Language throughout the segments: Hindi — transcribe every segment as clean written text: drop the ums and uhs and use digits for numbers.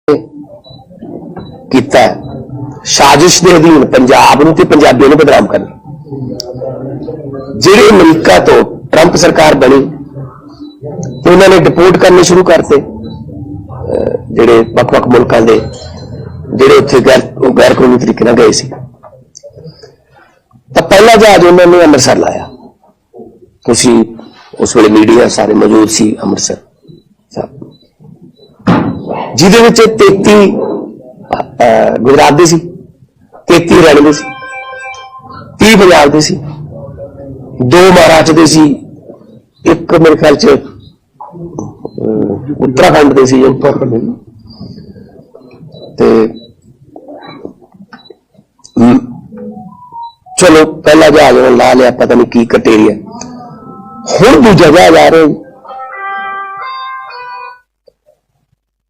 ਕੀਤਾ साजिश के अधीन पंजाब नूं ते पंजाबियों नूं बदनाम करना। जिहड़े अमरीका तो ट्रंप सरकार बनी तो उन्होंने डिपोर्ट करने शुरू करते जिहड़े वख-वख मुल्कां दे जिहड़े उत्थे गैर कानूनी तरीके नाल गए सी। तो पहला जहाज उन्होंने अमृतसर लाया। तुसीं उस वेले मीडिया सारे मौजूद सी अमृतसर जिहदे विच 33 गुजरात दे सी, 33 हरियाणे दे सी, 30 पंजाब दे सी, 2 महाराष्ट्र दे सी, एक मेरे ख्याल च उत्तराखंड दे सी। ते चलो पहला जहाज ला लिया, पता नहीं की कटेरिया। हुण दूजा जहाज आ रहा,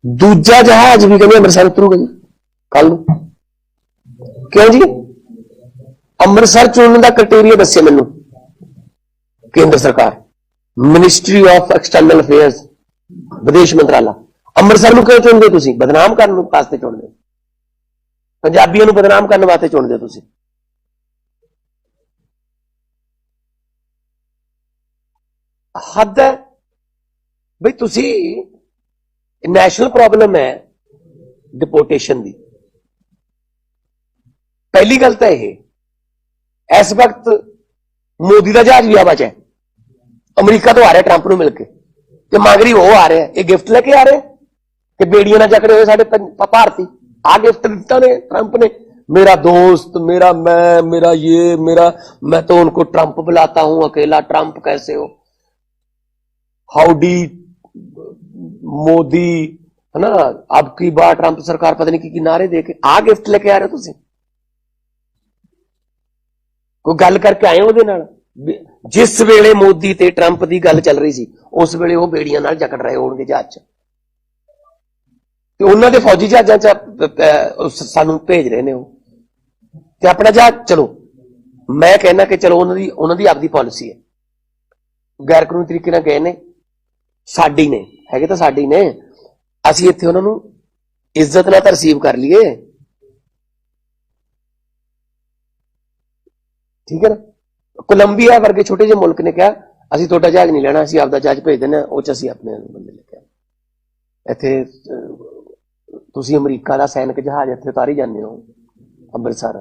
दूजा जहाज भी कहते अमृतसर उतरूगा जी कल। क्यों जी? अमृतसर चुनने का क्राइटेरिया दस्से मैनू केंद्र सरकार, मिनिस्ट्री ऑफ एक्सटर्नल अफेयर्स, विदेश मंत्रालय। अमृतसर क्यों चुनते तुसीं? बदनाम करने वास्ते चुनते, पंजाबियों को बदनाम करने वास्ते चुनते तुसीं। हद है बई। तुसीं नैशनल प्रॉब्लम है डिपोर्टेशन की। पहली गल तो यह इस वक्त मोदी का जहाज भी हवा च है, अमरीका तो आ रहा ट्रंप को मिलकर, तो मगरी वो आ रहा है, ये गिफ्ट लेके आ रहे कि बेड़ियां ना जकड़े हुए साडे भारती। आ गिफ्ट दिता ने ट्रंप ने, मेरा दोस्त, मेरा मेरा ये मेरा, मैं तो उनको ट्रंप बुलाता हूं, अकेला ट्रंप कैसे हो, हाउडी मोदी, है ना, अब की बार ट्रंप सरकार पता नहीं की नारे दे के आ गिफ्ट लेके आ रहे हो। तुसीं कोई गल करके आए उहदे नाल? जिस वेले मोदी ते ट्रंप की गल चल रही सी उस वेले वो बेड़ियां नाल जकड़ रहे होणगे जहाज च, ते उन्हां दे फौजी जहाजां च सानू भेज रहे ने वो, ते अपना जहाज। चलो मैं कहना कि चलो उन्हां दी आपदी पॉलिसी है, गैर कानूनी तरीके नाल गए ने, साडी ने हैगे तो साडी ने, असीं इत्थे उन्हां नूं इज्जत नाल रिसीव कर लीए, ठीक है ना। कोलंबिया वर्गे छोटे जे मुल्क ने कहा असीं तुहाडा जहाज नहीं लेना, असीं आपदा जहाज भेज देना, उह च असीं अपने बंदे लेके आए। इत्थे तुसीं अमरीका दा सैनिक जहाज इत्थे उतारी जांदे हो अमृतसर,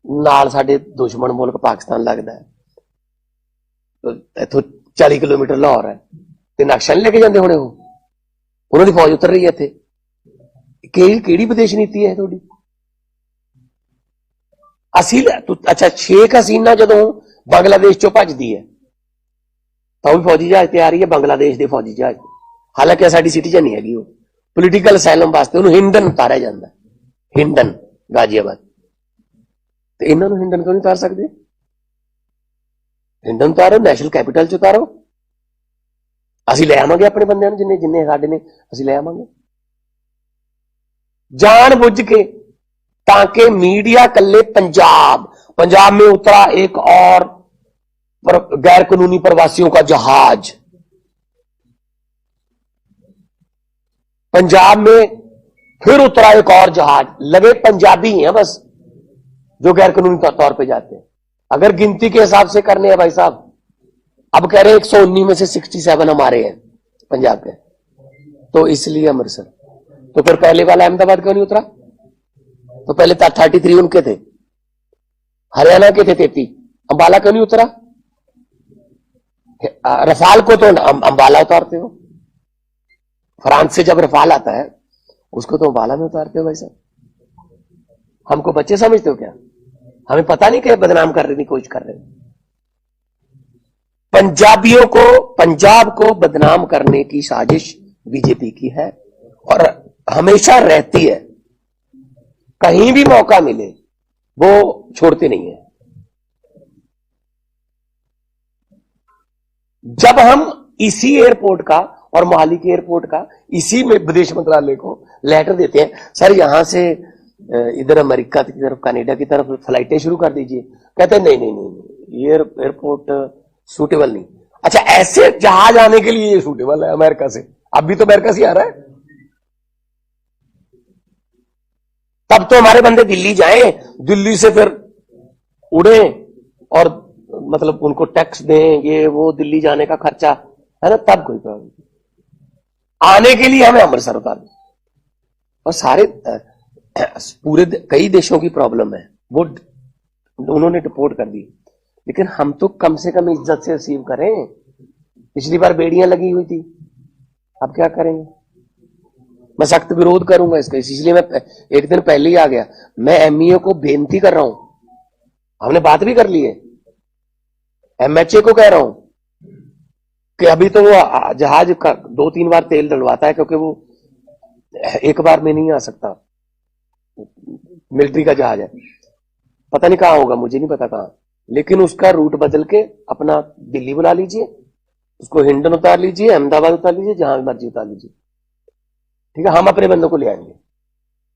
नाल साडे दुश्मन मुल्क पाकिस्तान लगदा है, इत्थों 40 किलोमीटर लाहौर है, ते नक्शा नहीं लेके जांदे होणे हो, उन्हां दी फौज उतर रही है इत्थे। किहड़ी विदेश नीति है तुहाडी? अच्छा, शेख हसीना जदों बांग्लादेश चों भजदी है तो भी फौजी जहाज तैयार ही है, बांग्लादेश के फौजी जहाज। हालांकि साडी सिटीजन नहीं हैगी, वो पोलीटिकल असैलम वास्ते उन्होंने हिंडन उतारिया जाता है, हिंडन गाजियाबाद। तो इन्हों हिंडन क्यों नहीं उतार सकते? हिंडन उतारो, नेशनल कैपिटल च उतारो, असीं ले आवांगे अपने बंदियां जिन्ने जिन्ने साडे ने, असीं ले आवांगे जान बुझ के, ताकि मीडिया कल्ले पंजाब में उतरा एक और गैर कानूनी प्रवासियों का जहाज, पंजाब में फिर उतरा एक और जहाज, लगे पंजाबी हैं बस जो गैर कानूनी तौर पे जाते हैं। अगर गिनती के हिसाब से करने हैं भाई साहब, अब कह रहे हैं 119 में से 67 हमारे हैं पंजाब के, तो इसलिए अमृतसर। तो फिर पहले वाला अहमदाबाद क्यों नहीं उतरा? तो पहले 33 उनके थे, हरियाणा के थे 33, अंबाला क्यों नहीं उतरा? रफाल को तो अंबाला उतारते हो, फ्रांस से जब रफाल आता है उसको तो अंबाला में उतारते हो भाई साहब। हमको बच्चे समझते हो क्या? हमें पता नहीं कि बदनाम करने की कोशिश कर रहे हो। पंजाबियों को, पंजाब को बदनाम करने की साजिश बीजेपी की है और हमेशा रहती है। कहीं भी मौका मिले वो छोड़ते नहीं है। जब हम इसी एयरपोर्ट का और मोहाली के एयरपोर्ट का इसी में विदेश मंत्रालय को लेटर देते हैं, सर यहां से इधर अमेरिका की तरफ, कनाडा की तरफ फ्लाइटें शुरू कर दीजिए, कहते हैं नहीं नहीं नहीं, ये एयरपोर्ट सूटेबल नहीं। अच्छा, ऐसे जहाज आने के लिए ये सूटेबल है अमेरिका से, अब भी तो अमेरिका से आ रहा है। तब तो हमारे बंदे दिल्ली जाएं, दिल्ली से फिर उड़े और मतलब उनको टैक्स दें, ये वो दिल्ली जाने का खर्चा है ना, तब कोई प्रॉब्लम। आने के लिए हमें अमृतसर उतार दो। और सारे पूरे कई देशों की प्रॉब्लम है, वो उन्होंने रिपोर्ट कर दी, लेकिन हम तो कम से कम इज्जत से रिसीव करें। पिछली बार बेड़ियां लगी हुई थी, अब क्या करेंगे? मैं सख्त विरोध करूंगा इसका, इसलिए मैं एक दिन पहले ही आ गया। मैं एमईए को बेनती कर रहा हूं, हमने बात भी कर ली है, एमएचए को कह रहा हूं कि अभी तो वो जहाज का 2-3 बार तेल डलवाता है, क्योंकि वो एक बार में नहीं आ सकता, मिलिट्री का जहाज है, पता नहीं कहां होगा, मुझे नहीं पता कहां, लेकिन उसका रूट बदल के अपना दिल्ली बुला लीजिए, उसको हिंडन उतार लीजिए, अहमदाबाद उतार लीजिए, जहां मर्जी उतार लीजिए, ठीक है। हम अपने बंदों को ले आएंगे,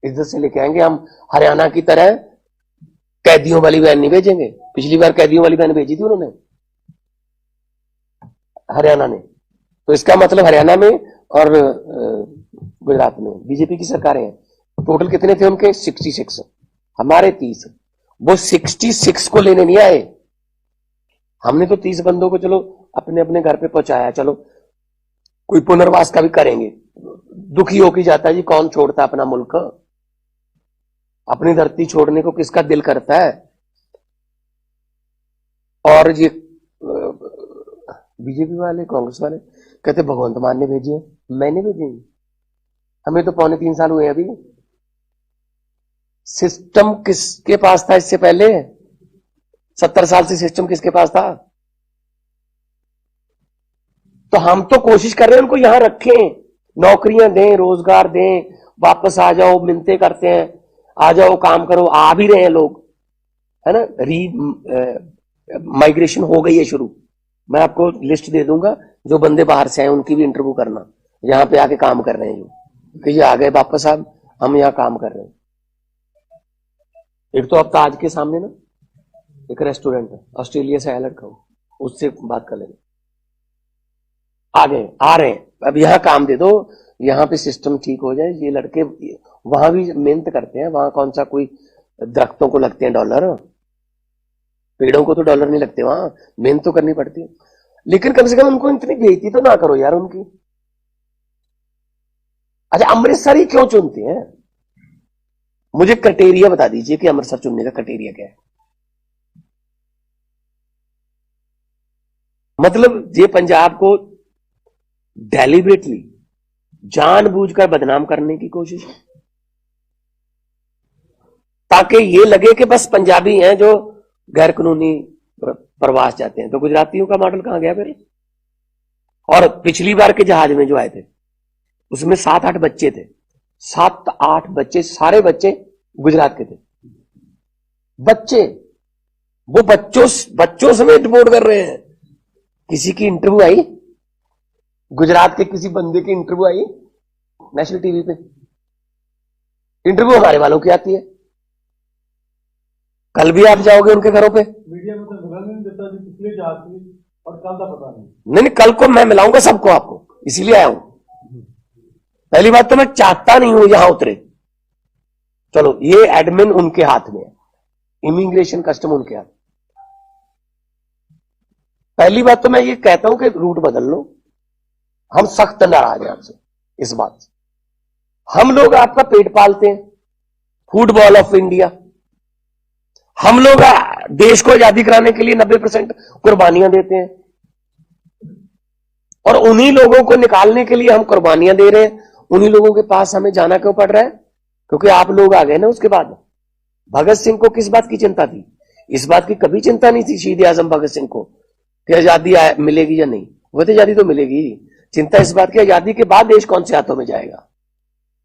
इज्जत से लेके आएंगे। हम हरियाणा की तरह कैदियों वाली वैन नहीं भेजेंगे। पिछली बार कैदियों वाली वैन भेजी थी उन्होंने, हरियाणा ने, तो इसका मतलब हरियाणा में और गुजरात में बीजेपी की सरकारें हैं। टोटल कितने थे उनके? 66, हमारे 30। वो 66 को लेने नहीं आए, हमने तो 30 बंदों को चलो अपने अपने घर पे पहुंचाया, चलो कोई पुनर्वास का भी करेंगे। दुखी होके जाता है जी, कौन छोड़ता अपना मुल्क, अपनी धरती छोड़ने को किसका दिल करता है? और ये बीजेपी वाले, कांग्रेस वाले कहते भगवंत मान ने भेजी है, मैंने भेजी, हमें तो 2.25 साल हुए अभी। सिस्टम किसके पास था इससे पहले? 70 साल से सिस्टम किसके पास था? तो हम तो कोशिश कर रहे हैं उनको यहां रखें, नौकरियां दें, रोजगार दें, वापस आ जाओ, मिन्नतें करते हैं, आ जाओ काम करो, आ भी रहे हैं लोग, है ना। माइग्रेशन हो गई है शुरू, मैं आपको लिस्ट दे दूंगा, जो बंदे बाहर से आए उनकी भी इंटरव्यू करना, यहां पे आके काम कर रहे हैं जो कि ये आ गए वापस, हम यहां काम कर रहे हैं। एक तो अब ताज के सामने ना एक रेस्टोरेंट है, ऑस्ट्रेलिया से आया लड़का, उससे बात कर लेंगे, आ गए, आ रहे हैं, अब यहां काम दे दो, यहां पे सिस्टम ठीक हो जाए। ये लड़के वहां भी मेहनत करते हैं, वहां कौन सा कोई दरख्तों को लगते हैं डॉलर, पेड़ों को तो डॉलर नहीं लगते, वहां मेहनत तो करनी पड़ती है। लेकिन कम से कम उनको इतनी बेइज्जती तो ना करो यार उनकी। अच्छा, अमृतसर ही क्यों चुनते हैं? मुझे क्राइटेरिया बता दीजिए कि अमृतसर चुनने का क्राइटेरिया क्या है। मतलब ये पंजाब को डेलिबरेटली जानबूझकर बदनाम करने की कोशिश, ताकि ये लगे कि बस पंजाबी हैं जो गैर कानूनी प्रवास जाते हैं। तो गुजरातियों का मॉडल कहां गया फिर? और पिछली बार के जहाज में जो आए थे उसमें 7-8 बच्चे थे, 7-8 बच्चे, सारे बच्चे गुजरात के थे। बच्चे, वो बच्चों समेत रिपोर्ट कर रहे हैं। किसी की इंटरव्यू आई, गुजरात के किसी बंदे की इंटरव्यू आई नेशनल टीवी पे, इंटरव्यू हमारे वालों की आती है। कल भी आप जाओगे उनके घरों पे, मीडिया में तो खबर नहीं देता जी, पिछले जहाज की और कल का पता नहीं। नहीं, कल को मैं मिलाऊंगा सबको आपको, इसीलिए आया हूं। पहली बात तो मैं चाहता नहीं हूं यहां उतरे, चलो ये एडमिन उनके हाथ में है, इमिग्रेशन कस्टम उनके हाथ। पहली बात तो मैं ये कहता हूं कि रूट बदल लो, हम सख्त नाराज हैं आपसे इस बात से। हम लोग आपका पेट पालते हैं, फुटबॉल ऑफ इंडिया, हम लोग देश को आजादी कराने के लिए 90% कुर्बानियां देते हैं, और उन्हीं लोगों को निकालने के लिए हम कुर्बानियां दे रहे हैं। उन्हीं लोगों के पास हमें जाना क्यों पड़ रहा है? क्योंकि आप लोग आ गए ना उसके बाद। भगत सिंह को किस बात की चिंता थी? इस बात की कभी चिंता नहीं थी शहीद आजम भगत सिंह को कि आजादी मिलेगी या नहीं, वो तो आजादी तो मिलेगी। चिंता इस बात की आजादी के बाद देश कौन से हाथों में जाएगा,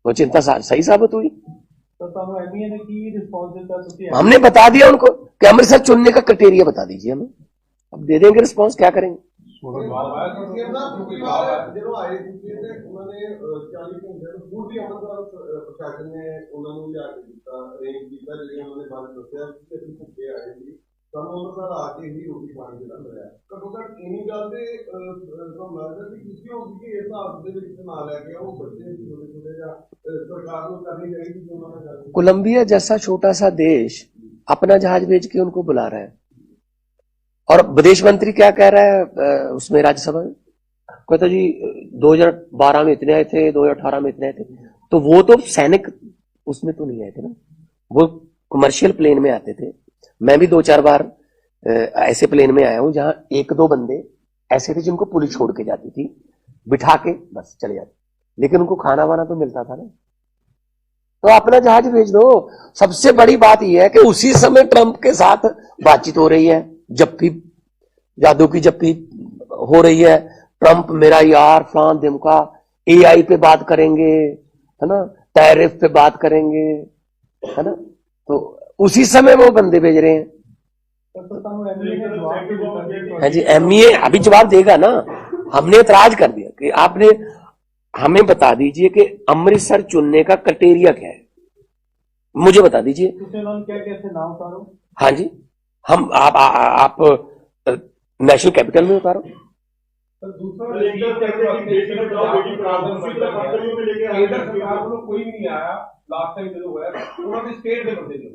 वो चिंता सही साबित हुई। हमने बता दिया उनको कि अमृतसर चुनने का क्राइटेरिया बता दीजिए हमें, अब दे देंगे रिस्पॉन्स, क्या करेंगे। ਸਾਨੂੰ ਉਹਨਾਂ ਦਾ ਆ ਕੇ ਹੀ ਰੋਟੀ ਪਾਣੀ ਜਿਹੜਾ ਮਿਲਿਆ ਘੱਟੋ ਘੱਟ ਇੰਨੀ ਗੱਲ ਤੇ ਤੁਹਾਨੂੰ ਲੱਗਦਾ ਵੀ ਕਿਸੇ ਹੋ ਕਿ ਇਸ ਹਾਲਤ ਦੇ ਵਿੱਚ ਨਾ ਲੈ ਕੇ ਉਹ ਬੱਚੇ ਛੋਟੇ ਛੋਟੇ ਜਾਂ सरकार को करनी चाहिए जो उन्होंने कर दी। कोलंबिया जैसा छोटा सा देश अपना जहाज भेज के उनको बुला रहा है और विदेश मंत्री क्या कह रहा है उसमें राज्यसभा में कहता जी 2012 में इतने आए थे 2018 में इतने आए थे तो वो तो सैनिक उसमें तो नहीं आए थे ना वो कमर्शियल प्लेन में आते थे मैं भी 2-4 बार ऐसे प्लेन में आया हूं जहां 1-2 बंदे ऐसे थे जिनको पुलिस छोड़ के जाती थी बिठा के बस चले जाते लेकिन उनको खाना वाना तो मिलता था ना तो अपना जहाज भेज दो। सबसे बड़ी बात यह है कि उसी समय ट्रंप के साथ बातचीत हो रही है जप्फी जादू की जप्फी हो रही है ट्रंप मेरा यार फलान दिमका एआई पे बात करेंगे है ना टैरिफ पे बात करेंगे है ना तो उसी समय वो बंदे भेज रहे हैं। हाँ जी एमईए अभी जवाब देगा ना हमने इतराज कर दिया कि आपने हमें बता दीजिए कि अमृतसर चुनने का क्राइटेरिया क्या है मुझे बता दीजिए क्या नाम उतारो। हाँ जी हम आप नेशनल कैपिटल में उतारो कोई भी नहीं आया लास्ट टाइम जो हुआ उन्होंने स्टेट के बंदे जो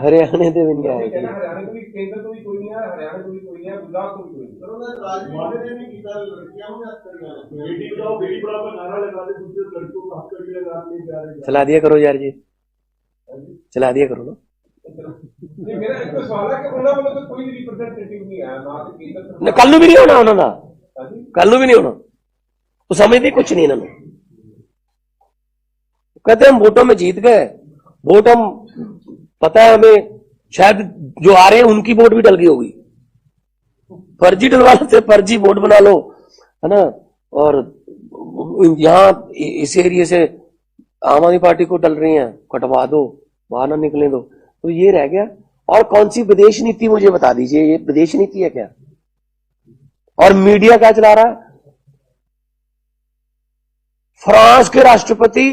हरियाणा दे भी नहीं आए हरियाणा को भी केंद्र को भी कोई नहीं आया हरियाणा को भी कोई नहीं आया गुजरात को भी कोई नहीं उन्होंने राजनीति ने नहीं किया लड़कियां में बेटी बचाओ बेटी पढ़ाओ का नारा लगा दे दूसरे लड़कियों को हक करके लगा नहीं जा रहे चला दिया करो यार जी चला दिया करो ना नहीं मेरा एक सवाल है कि उन्होंने बोला तो कोई भी रिप्रेजेंटेटिव नहीं आया ना तो केंद्र कल भी नहीं होना उन्होंने कल भी नहीं होना तो समझते कुछ नहीं इन्होंने कहते हम वोटों में जीत गए वोट हम पता है हमें शायद जो आ रहे हैं उनकी वोट भी डल गई होगी फर्जी डलवा लेते फर्जी वोट बना लो है ना और यहां इस एरिया से आम आदमी पार्टी को डल रही हैं कटवा दो बाहर ना निकले दो तो ये रह गया। और कौन सी विदेश नीति मुझे बता दीजिए ये विदेश नीति है क्या और मीडिया क्या चला रहा है फ्रांस के राष्ट्रपति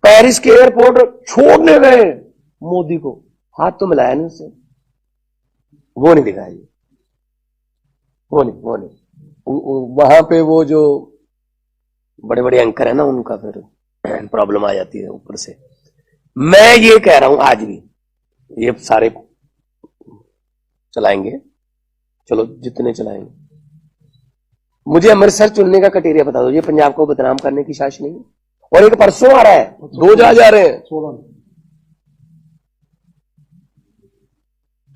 पेरिस के एयरपोर्ट छोड़ने गए मोदी को हाथ तो मिलाया नहीं उससे वो नहीं दिखाया जी वो नहीं वहां पे वो जो बड़े बड़े एंकर है ना उनका फिर प्रॉब्लम आ जाती है ऊपर से। मैं ये कह रहा हूं आज भी ये सारे चलाएंगे चलो जितने चलाएंगे मुझे अमृतसर चुनने का क्राइटेरिया बता दो ये पंजाब को बदनाम करने की साजिश नहीं है और एक परसों आ रहा है 2 जहाज आ रहे हैं 16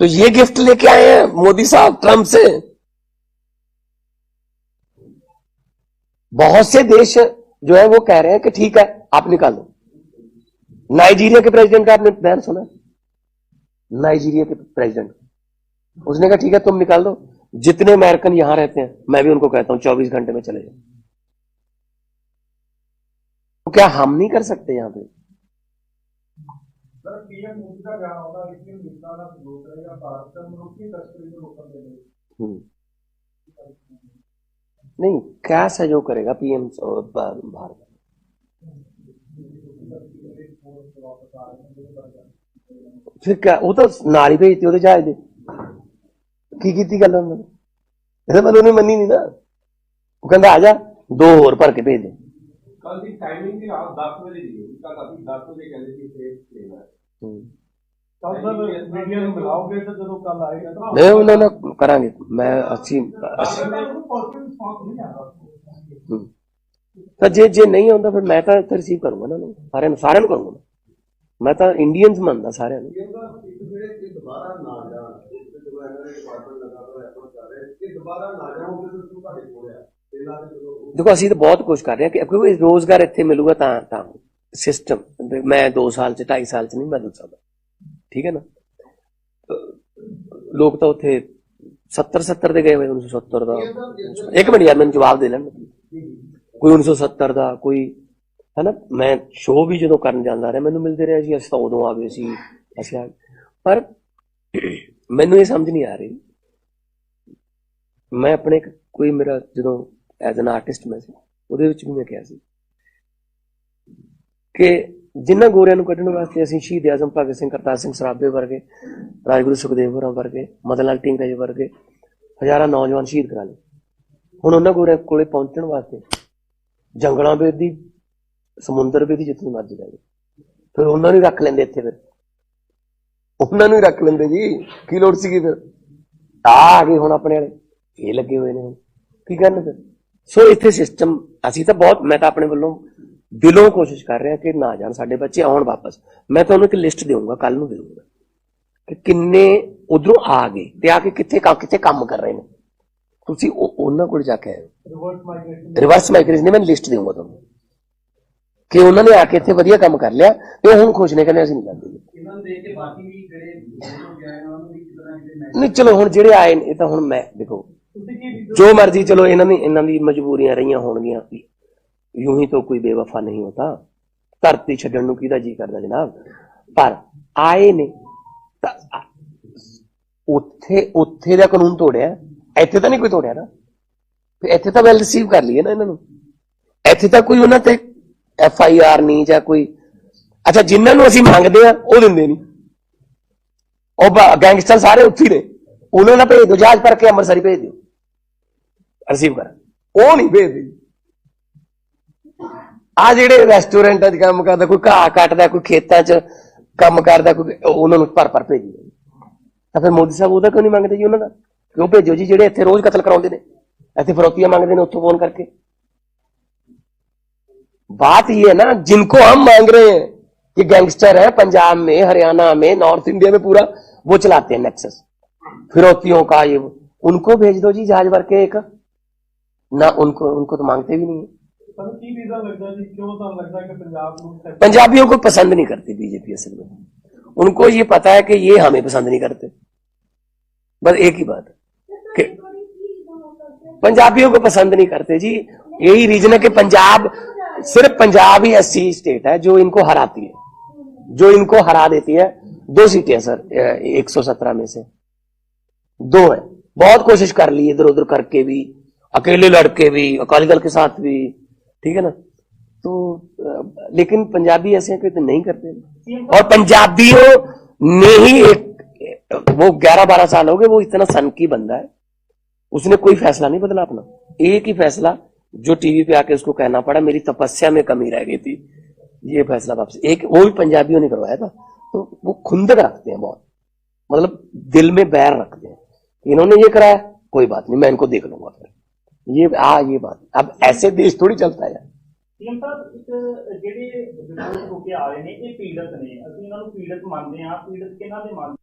तो ये गिफ्ट लेके आए हैं मोदी साहब ट्रंप से। बहुत से देश जो है वो कह रहे हैं कि ठीक है आप निकालो। नाइजीरिया के प्रेसिडेंट का आपने बयान सुना नाइजीरिया के प्रेसिडेंट उसने कहा ठीक है तुम निकाल दो जितने अमेरिकन यहां रहते हैं मैं भी उनको कहता हूं 24 घंटे में चले जाओ। तो क्या हम नहीं कर सकते यहां पे पीएम मोदी का बयान होगा लेकिन निकाला रोक रहेगा भारत का मुल्की तस्करी को रोकने के लिए नहीं क्या सहयोग करेगा पीएम भारत फिर क्या वो तो नारी भेजती ਉਹਦੇ ਜਹਾਜ਼ ਦੇ ਕੀ ਕੀਤੀ ਗੱਲ ਉਹਨਾਂ ਨੇ ਇਹਦਾ ਮਤਲਬ ਉਹਨੇ ਮੰਨੀ ਨਹੀਂ ਨਾ ਉਹ ਕਹਿੰਦਾ ਆ ਜਾ 2 ਹੋਰ ਭਰ ਕੇ ਭੇਜ ਦੇ कल की टाइमिंग भी आप 10 बजे दी कल अभी 10 बजे कहते थे सेफ लेना कल सर मीडिया में मिलाओगे तो जब कल आएगा तो नहीं उन्होंने करांगे मैं अच्छी तो जे नहीं होता फिर मैं तो रिसीव करूंगा ना सारे करूंगा मैं तो इंडियंस मानता सारे दोबारा ना जाए डिपार्टमेंट लगातार एफर्ट कर रहे हैं दोबारा ना जाओगे तो क्यों ਤੁਹਾਡੇ ਕੋਲ ਆ देखो ਅਸੀਂ ਤਾਂ ਬਹੁਤ ਕੁਝ ਕਰ ਰਹੇ ਹਾਂ ਕਿ ਕਿਉਂਕਿ ਰੋਜ਼ਗਾਰ ਇੱਥੇ ਮਿਲੂਗਾ ਤਾਂ ਸਿਸਟਮ ਮੈਂ 2 ਸਾਲ ਚ 2.5 ਸਾਲ ਚ ਨਹੀਂ ਬਦਲ ਸਕਦਾ ਠੀਕ ਹੈ ਨਾ ਲੋਕ ਤਾਂ ਉੱਥੇ 70 ਦੇ ਗਏ ਹੋਏ 1970 ਦਾ ਇੱਕ ਮਿੰਟ ਯਾਰ ਮੈਨੂੰ ਜਵਾਬ ਦੇ ਲੈਣ ਕੋਈ 1970 ਦਾ ਕੋਈ ਹੈ ਨਾ ਮੈਂ ਸ਼ੋਅ ਵੀ ਜਦੋਂ ਕਰਨ ਜਾਂਦਾ ਰਿਹਾ ਮੈਨੂੰ ਮਿਲਦੇ ਰਿਹਾ ਸੀ ਅਸੀਂ ਤਾਂ ਉਦੋਂ ਆ ਗਏ ਸੀ ਅਸੀਂ ਪਰ ਮੈਨੂੰ ਇਹ ਸਮਝ ਨਹੀਂ ਆ ਰਹੀ ਮੈਂ ਆਪਣੇ ਕੋਈ ਮੇਰਾ ਜਦੋਂ ਐਜ਼ ਐਨ ਆਰਟਿਸਟ ਮੈਂ ਸੀ ਉਹਦੇ ਵਿੱਚ ਵੀ ਮੈਂ ਕਿਹਾ ਸੀ ਕਿ ਜਿਨ੍ਹਾਂ ਗੋਰਿਆਂ ਨੂੰ ਕੱਢਣ ਵਾਸਤੇ ਅਸੀਂ ਸ਼ਹੀਦ ਆਜ਼ਮ ਭਗਤ ਸਿੰਘ, ਕਰਤਾਰ ਸਿੰਘ ਸਰਾਭੇ ਵਰਗੇ, ਰਾਜਗੁਰੂ ਸੁਖਦੇਵ ਹੋਰਾਂ ਵਰਗੇ, ਮਦਨ ਲਾਲ ਢੀਂਗਰਾ ਜੀ ਵਰਗੇ ਹਜ਼ਾਰਾਂ ਨੌਜਵਾਨ ਸ਼ਹੀਦ ਕਰਾ ਲਏ। ਹੁਣ ਉਹਨਾਂ ਗੋਰਿਆਂ ਕੋਲੇ ਪਹੁੰਚਣ ਵਾਸਤੇ ਜੰਗਲਾਂ ਵੇਦੀ, ਸਮੁੰਦਰ ਵੇਦੀ, ਜਿੱਥੇ ਮਰਜ਼ੀ ਜਾ ਜਾਓ, ਫਿਰ ਉਹਨਾਂ ਨੂੰ ਹੀ ਰੱਖ ਲੈਂਦੇ ਇੱਥੇ, ਫਿਰ ਉਹਨਾਂ ਨੂੰ ਹੀ ਰੱਖ ਲੈਂਦੇ ਜੀ, ਕੀ ਲੋੜ ਸੀਗੀ ਫਿਰ। ਆ ਗਏ ਹੁਣ ਆਪਣੇ ਵਾਲੇ, ਇਹ ਲੱਗੇ ਹੋਏ ਨੇ, ਹੁਣ ਕੀ ਕਰਨ ਫਿਰ। ਸੋ ਇੱਥੇ ਸਿਸਟਮ, ਅਸੀਂ ਤਾਂ ਬਹੁਤ, ਮੈਂ ਤਾਂ ਆਪਣੇ ਵੱਲੋਂ ਦਿਲੋਂ ਕੋਸ਼ਿਸ਼ ਕਰ ਰਿਹਾ ਕਿ ਨਾ ਜਾਣ ਸਾਡੇ ਬੱਚੇ, ਆਉਣ ਵਾਪਸ। ਮੈਂ ਤੁਹਾਨੂੰ ਇੱਕ ਲਿਸਟ ਦੇਵਾਂਗਾ, ਕੱਲ ਨੂੰ ਦੇਵਾਂਗਾ, ਕਿ ਕਿੰਨੇ ਉਧਰੋਂ ਆ ਗਏ ਤੇ ਆ ਕੇ ਕਿੱਥੇ ਕੰਮ ਕਰ ਰਹੇ ਨੇ। ਤੁਸੀਂ ਉਹਨਾਂ ਕੋਲ ਜਾ ਕੇ ਆਇਓ, ਰਿਵਰਸ ਮਾਈਗ੍ਰੇਸ਼ਨ ਦੀ ਮੈਂ ਲਿਸਟ ਦੇਵਾਂਗਾ ਤੁਹਾਨੂੰ, ਕਿ ਉਹਨਾਂ ਨੇ ਆ ਕੇ ਇੱਥੇ ਵਧੀਆ ਕੰਮ ਕਰ ਲਿਆ ਤੇ ਹੁਣ ਖੁਸ਼ ਨੇ, ਕਹਿੰਦੇ ਅਸੀਂ ਨਹੀਂ ਜਾਂਦੇ। ਨਹੀਂ ਚਲੋ ਹੁਣ ਜਿਹੜੇ ਆਏ ਨੇ, ਇਹ ਤਾਂ ਹੁਣ ਮੈਂ ਦੇਖੋ ਜੋ ਮਰਜ਼ੀ, ਚਲੋ ਇਹਨਾਂ ਦੀ ਮਜਬੂਰੀਆਂ ਰਹੀਆਂ ਹੋਣਗੀਆਂ, यूं ही तो कोई बेवफा नहीं होता, धरती छड्डण नूं किहदा जी करदा जनाब, पर आए ने उत्थे दा कानून तोड़िया, इत्थे तां नहीं कोई तोड़िया ना, फिर इत्थे तां वैल रिसीव कर लईए ना इन्हां नूं, इत्थे तां कोई उन्हां ते FIR नहीं जां कोई। अच्छा जिन्हां नूं असीं मंगदे आ ओह दिंदे नहीं, ओह गैंगस्टर सारे उत्थे ने, उन्हां दा भेज दो, जहाज भर के अमृतसर भेज दिओ, रिसीव कर, ओह नहीं भेजदे। आ जिहड़े रेस्टोरेंटां 'च काम करदा, कोई घाह कटदा, कोई खेतां 'च काम करदा, कोई उन्हां नूं भर भेजी, तां फिर मोदी साहब ओहदा क्यों नहीं मंगदे जी उन्हां दा? क्यों भेजो जी, जिहड़े इत्थे रोज कतल कराउंदे ने, इत्थे फिरौतियां मंगदे ने उत्थों फोन करके। बात ये है ना, जिनको हम मांग रहे हैं कि गैंगस्टर है पंजाब में, हरियाणा में, नॉर्थ इंडिया में पूरा वो चलाते हैं नेक्सस फिरौतियों का, ये उनको भेज दो जी जहाज भर के एक ना, उनको तो मांगते भी नहीं है। पंजाबियों को पसंद नहीं करती बीजेपी असल में, उनको ये पता है कि ये हमें पसंद नहीं करते, बस एक ही बात कि पंजाबियों को पसंद नहीं करते जी। यही रीजन है कि पंजाब, सिर्फ पंजाब ही ऐसी स्टेट है जो इनको हराती है, जो इनको हरा देती है। 2 सीटें सर 117 में से 2 है। बहुत कोशिश कर ली इधर उधर करके भी, अकेले लड़के भी, अकाली दल के साथ भी, ठीक है ना, तो लेकिन पंजाबी ऐसे हैं कि तो नहीं करते, और पंजाबियों ने ही वो 11-12 साल हो गए, वो इतना सनकी बंदा है, उसने कोई फैसला नहीं बदला अपना, एक ही फैसला जो टीवी पे आके उसको कहना पड़ा, मेरी तपस्या में कमी रह गई थी, ये फैसला वापस, एक वो भी पंजाबियों ने करवाया था। तो वो खुंदक रखते हैं बहुत, मतलब दिल में बैर रखते हैं, इन्होंने ये कराया, कोई बात नहीं, मैं इनको देख लूंगा फिर, ये बात। अब ऐसे देश थोड़ी चलता है यार। सीएम साहब एक ਜਿਹੜੇ ਵਿਰੋਧ ਹੋ ਕੇ ਆ ਰਹੇ ਨੇ, ਇਹ ਪੀੜਤ ਨੇ, ਅਸੀਂ ਇਹਨਾਂ ਨੂੰ ਪੀੜਤ ਮੰਨਦੇ ਹਾਂ, ਪੀੜਤ ਕਿਹਨਾਂ ਦੇ ਮੰਨਦੇ